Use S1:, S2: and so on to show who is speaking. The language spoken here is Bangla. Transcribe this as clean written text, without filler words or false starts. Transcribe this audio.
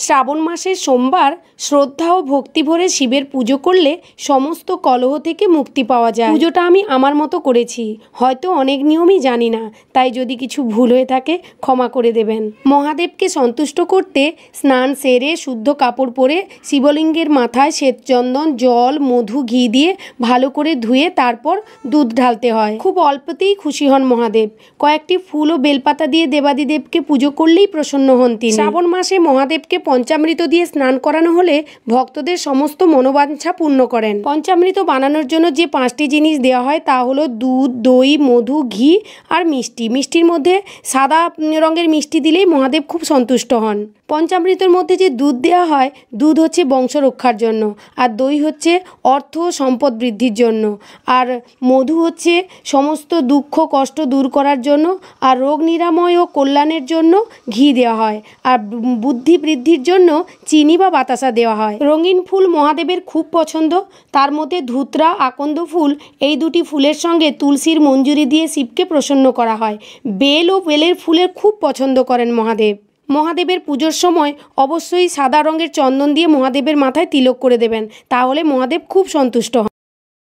S1: শ্রাবণ মাসের সোমবার শ্রদ্ধা ও ভক্তি ভরে শিবের পুজো করলে সমস্ত কলহ থেকে মুক্তি পাওয়া যায়। পুজোটা আমি আমার মতো করেছি, হয়তো অনেক নিয়মই জানি না, তাই যদি কিছু ভুল হয়ে থাকে ক্ষমা করে দেবেন। মহাদেবকে সন্তুষ্ট করতে স্নান সেরে শুদ্ধ কাপড় পরে শিবলিঙ্গের মাথায় শ্বেতচন্দন, জল, মধু, ঘি দিয়ে ভালো করে ধুয়ে তারপর দুধ ঢালতে হয়। খুব অল্পতেই খুশি হন মহাদেব। কয়েকটি ফুল ও বেলপাতা দিয়ে দেবাদিদেবকে পুজো করলেই প্রসন্ন হন তিনি। শ্রাবণ মাসে মহাদেবকে পঞ্চামৃত দিয়ে স্নান করানো হলে ভক্তদের সমস্ত মনোবাঞ্ছা পূর্ণ করেন। পঞ্চামৃত বানানোর জন্য যে 5টি জিনিস দেওয়া হয় তা হলো দুধ, দই, মধু, ঘি আর মিষ্টি। মিষ্টির মধ্যে সাদা রঙের মিষ্টি দিলেই মহাদেব খুব সন্তুষ্ট হন। পঞ্চামৃতের মধ্যে যে দুধ দেওয়া হয়, দুধ হচ্ছে বংশ রক্ষার জন্য, আর দই হচ্ছে অর্থ ও সম্পদ বৃদ্ধির জন্য, আর মধু হচ্ছে সমস্ত দুঃখ কষ্ট দূর করার জন্য, আর রোগ নিরাময় ও কল্যাণের জন্য ঘি দেওয়া হয়, আর বুদ্ধি বৃদ্ধির জন্য চিনি বা বাতাসা দেওয়া হয়। রঙিন ফুল মহাদেবের খুব পছন্দ, তার মধ্যে ধুতরা, আকন্দ ফুল, এই দুটি ফুলের সঙ্গে তুলসীর মঞ্জুরি দিয়ে শিবকে প্রসন্ন করা হয়। বেল ও বেলের ফুলের খুব পছন্দ করেন মহাদেব। মহাদেবের পুজোর সময় অবশ্যই সাদা রঙের চন্দন দিয়ে মহাদেবের মাথায় তিলক করে দেবেন, তাহলে মহাদেব খুব সন্তুষ্ট হন।